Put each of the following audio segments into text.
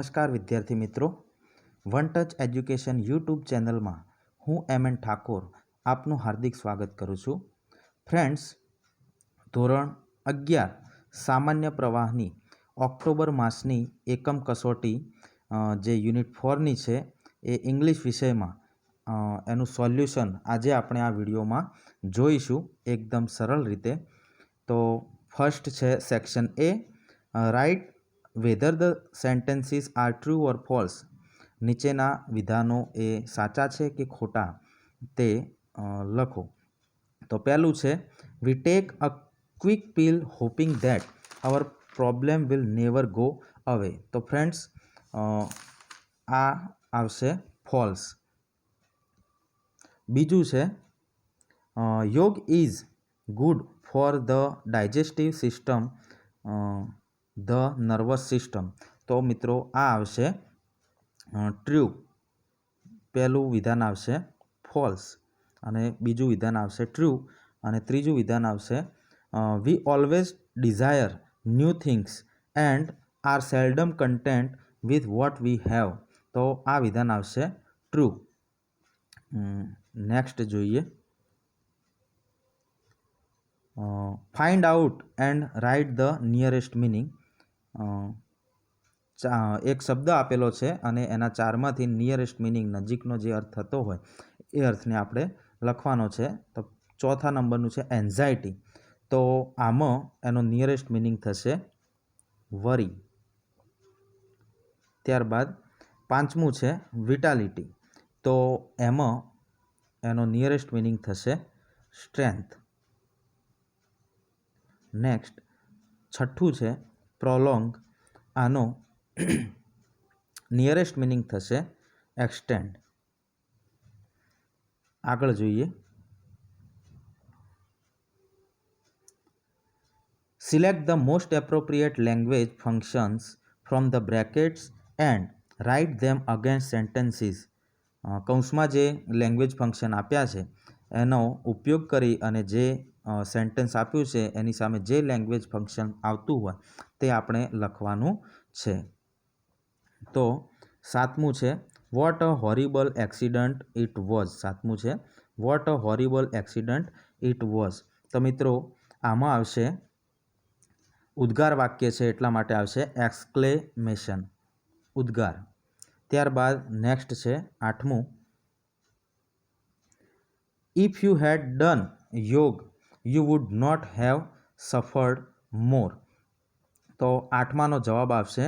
નમસ્કાર વિદ્યાર્થી મિત્રો, વન ટચ એજ્યુકેશન યુટ્યુબ ચેનલમાં હું એમ ઠાકોર આપનું હાર્દિક સ્વાગત કરું છું. ફ્રેન્ડ્સ, ધોરણ 11 સામાન્ય પ્રવાહની ઓક્ટોબર માસની એકમ કસોટી જે યુનિટ 4ની છે એ ઇંગ્લિશ વિષયમાં એનું સોલ્યુશન આજે આપણે આ વિડીયોમાં જોઈશું એકદમ સરળ રીતે. તો ફર્સ્ટ છે section A, right whether the sentences are true or false. નીચેના વિધાનો એ સાચા છે કે ખોટા તે લખો. તો પહેલું છે, we take a quick pill hoping that our problem will never go away. તો ફ્રેન્ડ્સ, આ આવશે ફોલ્સ. બીજું છે, yoga is good for the digestive system, the nervous system. તો મિત્રો આ આવશે ટ્રુ. પહેલું વિધાન આવશે ફોલ્સ અને બીજું વિધાન આવશે ટ્રુ અને ત્રીજું વિધાન આવશે we always desire new things and are seldom content with what we have. તો આ વિધાન આવશે ટ્રુ. નેક્સ્ટ જોઈએ, find out and write the nearest meaning. એક શબ્દ આપેલો છે અને એના ચારમાંથી નિયરેસ્ટ મિનિંગ નજીકનો જે અર્થ થતો હોય એ અર્થને આપણે લખવાનો છે. તો ચોથા નંબરનું છે એન્ઝાયટી. તો આમાં એનો નિયરેસ્ટ મિનિંગ થશે વરી. ત્યારબાદ પાંચમું છે વિટાલિટી. તો એમાં એનો નિયરેસ્ટ મિનિંગ થશે સ્ટ્રેન્થ. નેક્સ્ટ છઠ્ઠું છે પ્રોલોંગ. આનો નિયરેસ્ટ મિનિંગ થશે એક્સટેન્ડ. આગળ જોઈએ, select the most appropriate language functions from the brackets and write them against sentences. કૌંસમાં જે લેંગ્વેજ ફંક્શન આપ્યા છે એનો ઉપયોગ કરી અને જે સેન્ટેન્સ આપ્યું છે એની સામે જે લેંગ્વેજ ફંક્શન આવતું હોય તે આપણે લખવાનું છે. તો સાતમું છે what a horrible accident it was. સાતમું છે what a horrible accident it was. તો મિત્રો આમાં આવશે ઉદ્ગાર વાક્ય છે એટલા માટે આવશે એક્સક્લેમેશન, ઉદ્ગાર. ત્યારબાદ નેક્સ્ટ છે આઠમું, if you had done yoga you would not have suffered more. તો આઠમાનો જવાબ આવશે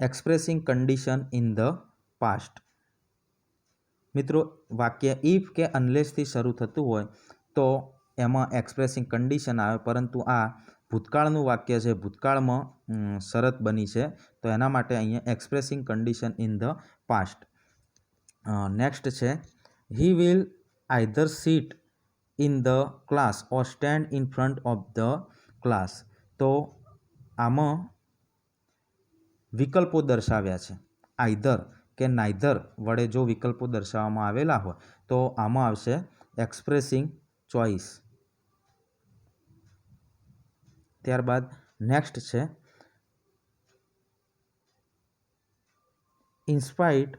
expressing condition in the past. મિત્રો વાક્ય ઇફ કે અનલેસથી શરૂ થતું હોય તો એમાં એક્સપ્રેસિંગ કન્ડિશન આવે, પરંતુ આ ભૂતકાળનું વાક્ય છે, ભૂતકાળમાં શરત બની છે, તો એના માટે અહીંયા expressing condition in the past. Next છે he will either sit in the class or stand in front of the class. તો આમાં વિકલ્પો દર્શાવ્યા છે. આઈધર કે નાઈધર વડે જો વિકલ્પો દર્શાવવામાં આવેલા હોય તો આમાં આવશે એક્સપ્રેસિંગ ચોઇસ. ત્યારબાદ નેક્સ્ટ છે in spite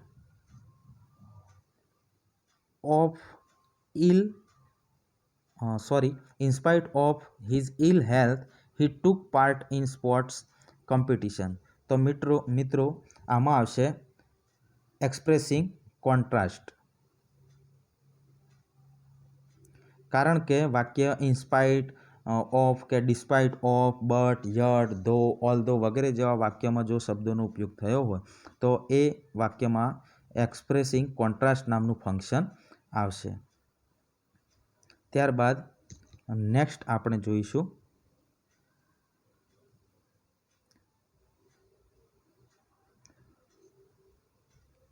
of his ill health he took part in sports competition. તો મિત્રો આમાં આવશે એક્સપ્રેસિંગ કોન્ટ્રાસ્ટ. કારણ કે વાક્ય ઇન્સ્પાઇટ ઓફ કે despite of, but, yet, though, although વગેરે જેવા વાક્યમાં જો શબ્દોનો ઉપયોગ થયો હોય તો એ વાક્યમાં એક્સપ્રેસિંગ કોન્ટ્રાસ્ટ નામનું ફંક્શન આવશે. ત્યારબાદ નેક્સ્ટ આપણે જોઈશું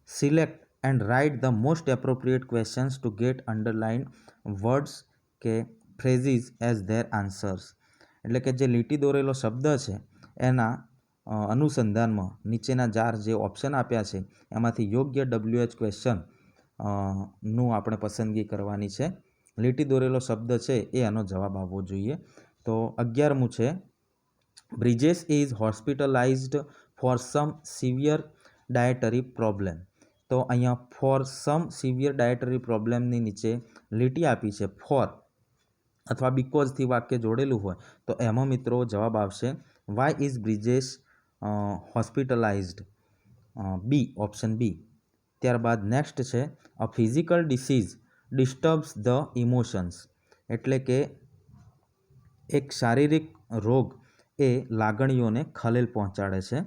select and write the most appropriate questions to gate underline words કે ફ્રેઝીસ એઝ ધેર આન્સર્સ. એટલે કે જે લીટી દોરેલો શબ્દ છે એના અનુસંધાનમાં નીચેના જે ઓપ્શન આપ્યા છે એમાંથી યોગ્ય WH ક્વેશ્ચન નું આપણે પસંદગી કરવાની છે. લીટી દોરેલો શબ્દ છે એ એનો જવાબ આવવો જોઈએ. તો 11મું છે Brijesh is hospitalised for some severe dietary problem. તો અહીંયા ફોર સમ સિવિયર ડાયટરી પ્રોબ્લેમની નીચે લીટી આપી છે ફોર અથવા બીકોઝથી વાક્ય જોડેલું હોય તો એમાં મિત્રો જવાબ આવશે why is Brijesh hospitalised, B, option B. ત્યારબાદ નેક્સ્ટ છે a physical disease disturbs the emotions, એટલે કે એક શારીરિક રોગ એ લાગણીઓને ખલેલ પહોંચાડે છે.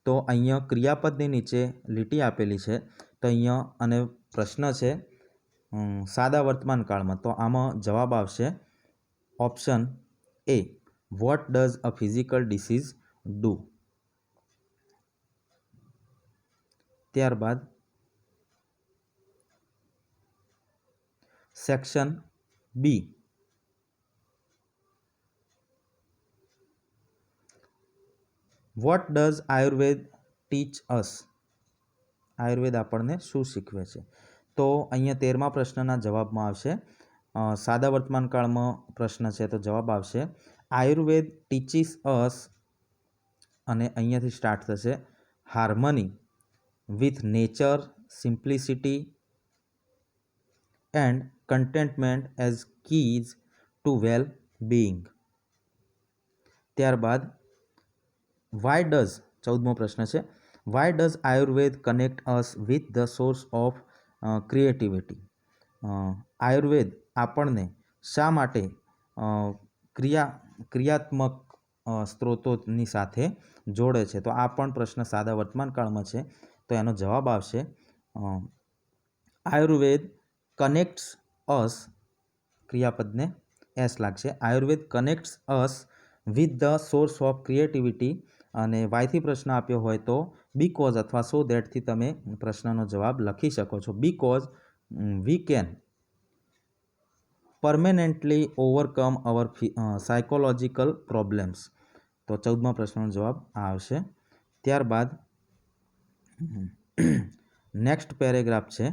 તો અહીંયા ક્રિયાપદની નીચે લીટી આપેલી છે તો અહીંયા અને પ્રશ્ન છે સાદા વર્તમાન કાળમાં, તો આમાં જવાબ આવશે option A, what does a physical disease do. ત્યારબાદ section B, what does Ayurveda teach us, Ayurveda આપણને શું શીખવે છે. તો અહીંયા 13મા પ્રશ્નના જવાબમાં આવશે સાદા વર્તમાન કાળમાં પ્રશ્ન છે તો જવાબ આવશે આયુર્વેદ ટીચીસ અસ, અને અહીંયાથી સ્ટાર્ટ થશે harmony with nature, simplicity and contentment as keys to well being. ત્યારબાદ વાય ડઝ, 14મો પ્રશ્ન છે why does Ayurveda connect us with the source of creativity. Ayurveda આપણને શા માટે ક્રિયાત્મક સ્ત્રોતોની સાથે જોડે છે. તો આ પણ પ્રશ્ન સાદા વર્તમાન કાળમાં છે તો એનો જવાબ આવશે આયુર્વેદ કનેક્ટ્સ અસ, ક્રિયાપદને એસ લાગશે, આયુર્વેદ કનેક્ટ્સ અસ with the source of creativity. અને વાયથી પ્રશ્ન આપ્યો હોય તો બીકોઝ અથવા સો દેટથી તમે પ્રશ્નનો જવાબ લખી શકો છો. Because we can permanently overcome our psychological problems. તો 14મા પ્રશ્નનો જવાબ આ આવશે. ત્યારબાદ નેક્સ્ટ પેરેગ્રાફ છે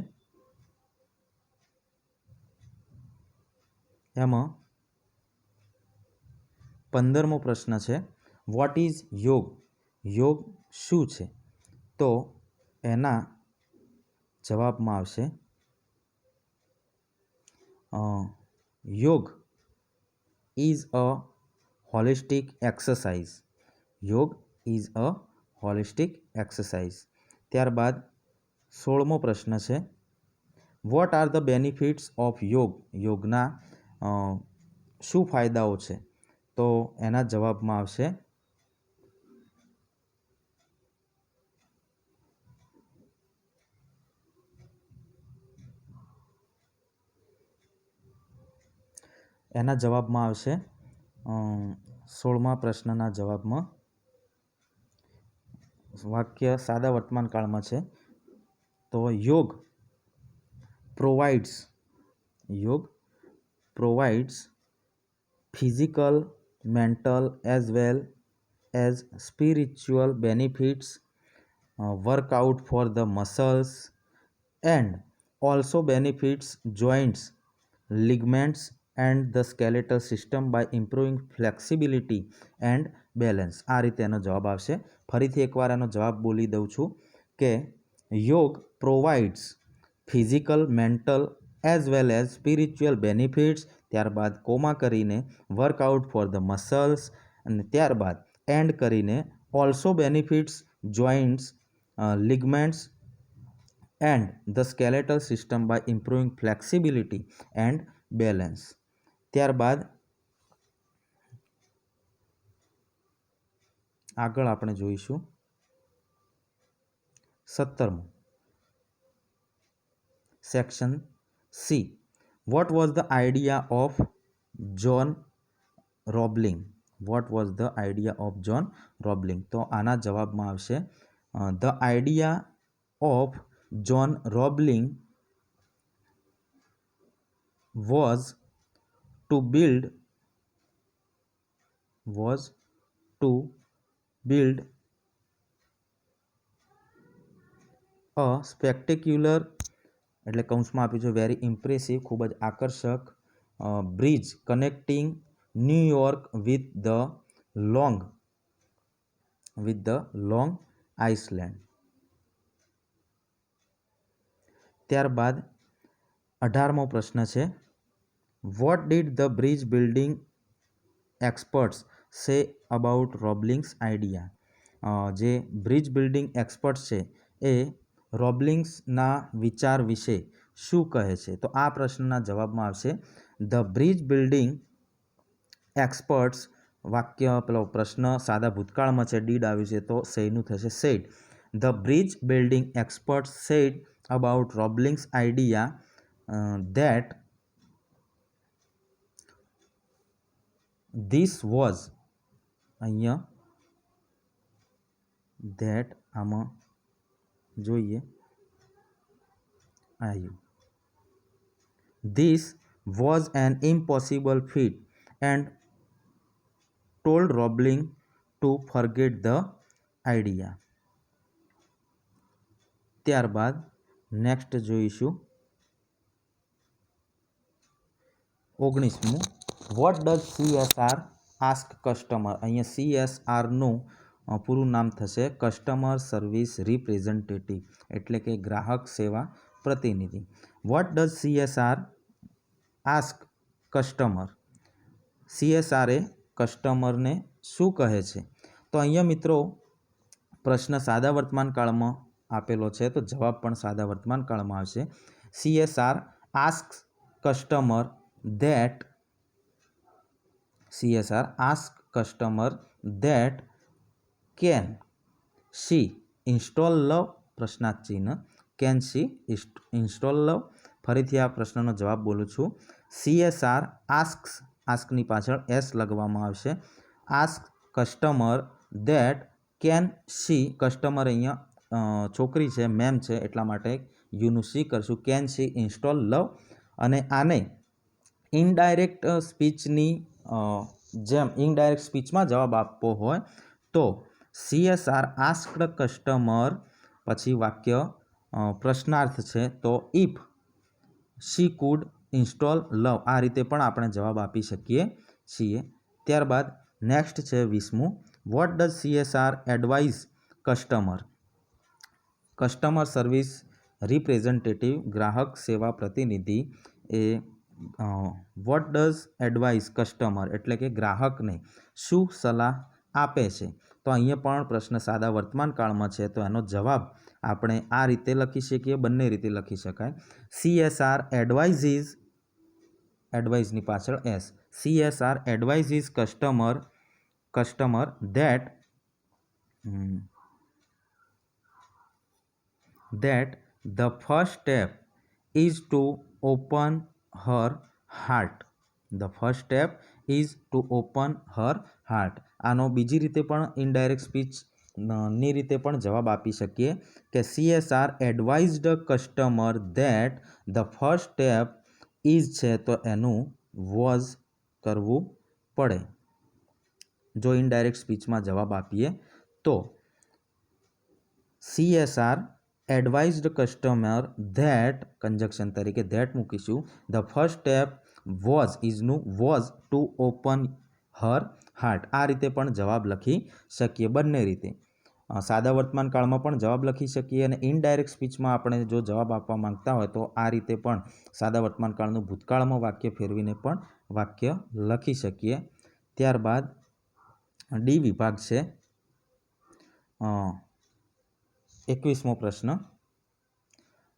એમાં 15મો પ્રશ્ન છે વોટ ઇઝ યોગ, યોગ શું છે. તો એના જવાબમાં આવશે યોગ ઇઝ અ હોલિસ્ટિક એક્સરસાઇઝ, યોગ ઇઝ અ હોલિસ્ટિક એક્સરસાઇઝ. ત્યારબાદ 16મો પ્રશ્ન છે what are the benefits of યોગ, યોગના શું ફાયદાઓ છે. તો એના જવાબમાં આવશે એના જવાબમાં આવશે 16મા પ્રશ્નના જવાબમાં વાક્ય સાદા વર્તમાન કાળમાં છે તો યોગ provides physical, mental as well as spiritual benefits, workout for the muscles and also benefits joints, ligaments and the skeletal system by improving flexibility and balance. આ રીતે એનો જવાબ આવશે. ફરીથી એકવાર એનો જવાબ બોલી દઉં છું કે yoga provides physical, mental as well as spiritual benefits, ત્યારબાદ કોમા કરીને વર્કઆઉટ ફોર ધ મસલ્સ, અને ત્યારબાદ એન્ડ કરીને also benefits joints, ligaments and the skeletal system by improving flexibility and balance. ત્યારબાદ આગળ આપણે જોઈશું 17મું section C, what was the idea of John Roebling, what was the idea of John Roebling. તો આના જવાબમાં આવશે the idea of John Roebling was to build a spectacular, એટલે કૌંસમાં આપ્યું છે વેરી ઇમ્પ્રેસિવ, ખૂબ જ આકર્ષક bridge connecting New York with the Long Island. ત્યારબાદ 18મો પ્રશ્ન છે, what did the bridge building experts say about Roebling's idea? જે બ્રિજ બિલ્ડિંગ એક્સપર્ટ્સ છે એ રોબલિંગ્સના વિચાર વિશે શું કહે છે? તો આ પ્રશ્નના જવાબમાં આવશે ધ બ્રિજ બિલ્ડિંગ એક્સપર્ટ્સ. વાક્ય પેલો પ્રશ્ન સાદા ભૂતકાળમાં છે, ડીડ આવ્યું છે તો સેનું થશે said. The bridge building experts said about Roebling's idea that this was, અહીંયા ધેટ આમાં જોઈએ આવ્યું, this was an impossible feat and told Roebling to forget the idea. ત્યારબાદ નેક્સ્ટ જોઈશું 19મું, what does CSR ask customer? અહીંયા CSRનું પૂરું નામ થશે કસ્ટમર સર્વિસ રિપ્રેઝેન્ટેટિવ, એટલે કે ગ્રાહક સેવા પ્રતિનિધિ. Vote does CSR ask customer? CSR એ કસ્ટમરને શું કહે છે? તો અહીંયા મિત્રો પ્રશ્ન સાદા વર્તમાન કાળમાં આપેલો છે તો જવાબ પણ સાદા વર્તમાન કાળમાં આવશે. CSR ask customer that, CSR ask customer that can she install love, પ્રશ્નાર્થ ચિહ્ન, કેન શી ઇન્સ્ટોલ લવ. ફરીથી આ પ્રશ્નનો જવાબ બોલું છું. CSR આસ્ક્સ, આસ્કની પાછળ એસ લગાવવામાં આવશે, ask customer that can she, customer અહીંયા છોકરી છે, મેમ છે એટલા માટે યુનું સી કરશું, કેન શી ઇન્સ્ટોલ લવ. અને આને ઇનડાયરેક્ટ સ્પીચની જેમ ઇનડાયરેક્ટ સ્પીચમાં જવાબ આપવો હોય તો CSR આસ્ક્ડ કસ્ટમર, પછી વાક્ય પ્રશ્નાર્થ છે તો ઇફ શી કુડ ઇન્સ્ટોલ લવ, આ રીતે પણ આપણે જવાબ આપી શકીએ છીએ. ત્યારબાદ નેક્સ્ટ છે 20મું, what does CSR advise customer? Customer service representative, ગ્રાહક સેવા પ્રતિનિધિ એ વોટ ડઝ એડવાઇઝ કસ્ટમર એટલે કે ગ્રાહકને શું સલાહ આપે છે? તો અહીંયા પણ પ્રશ્ન સાદા વર્તમાન કાળમાં છે તો એનો જવાબ આપણે આ રીતે લખી શકીએ, બંને રીતે લખી શકાય. CSR એડવાઇઝીઝ, એડવાઇઝની પાછળ S, CSR advises customer that the first step is to open her heart. The first step is to open her heart. આનો બીજી રીતે પણ ઇનડાયરેક્ટ સ્પીચ ની રીતે પણ જવાબ આપી શકીએ કે CSR advised customer that the first step is છે તો એનું વોઝ કરવું પડે. જો ઇનડાયરેક્ટ સ્પીચમાં જવાબ આપીએ તો CSR advised customer that, conjunction તરીકે ધેટ મૂકીશું, ધ ફર્સ્ટ સ્ટેપ વોઝ, ઇઝનું was to open her heart. આ રીતે પણ જવાબ લખી શકીએ, બંને રીતે. સાદા વર્તમાન કાળમાં પણ જવાબ લખી શકીએ અને ઇનડાયરેક્ટ સ્પીચમાં આપણે જો જવાબ આપવા માંગતા હોય તો આ રીતે પણ સાદા વર્તમાન કાળનું ભૂતકાળમાં વાક્ય ફેરવીને પણ વાક્ય લખી શકીએ. ત્યારબાદ ડી વિભાગ છે. 21મો પ્રશ્ન,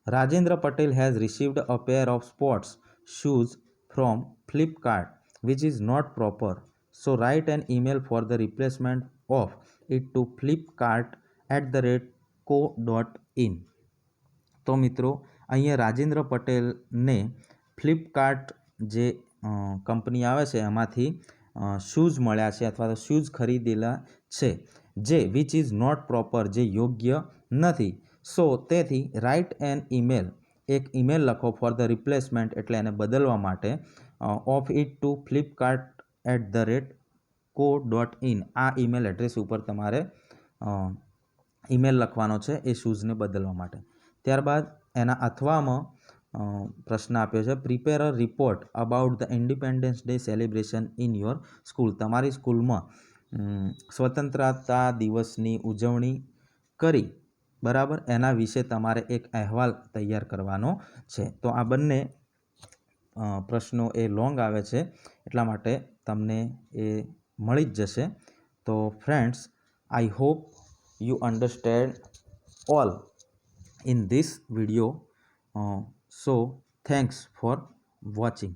Rajendra Patel has received a pair of sports shoes from Flipkart which is not proper, so write an email for the replacement of it to flipkart@co.in. તો મિત્રો અહીંયા રાજેન્દ્ર પટેલને ફ્લિપકાર્ટ જે કંપની આવે છે એમાંથી શૂઝ મળ્યા છે અથવા તો શૂઝ ખરીદેલા છે જે વિચ ઇઝ નોટ પ્રોપર, જે યોગ્ય નથી. સો તેથી રાઇટ એન ઈમેલ, એક ઈમેલ લખો ફોર ધ રિપ્લેસમેન્ટ એટલે એને બદલવા માટે, ઓફ ઇટ ટુ flipkart@co.in. આ ઈમેલ એડ્રેસ ઉપર તમારે ઈમેલ લખવાનો છે એ શૂઝને બદલવા માટે. ત્યારબાદ એના અથવામાં પ્રશ્ન આપ્યો છે, prepare a report about the independence day celebration in your school. તમારી સ્કૂલમાં સ્વતંત્રતા દિવસની ઉજવણી કરી બરાબર, એના વિશે તમારે એક અહેવાલ તૈયાર કરવાનો છે. તો આ બંને પ્રશ્નો એ લોંગ આવે છે, એટલા માટે તમને એ મળી જ જશે. તો friends, I hope you understand all in this video. So thanks for watching.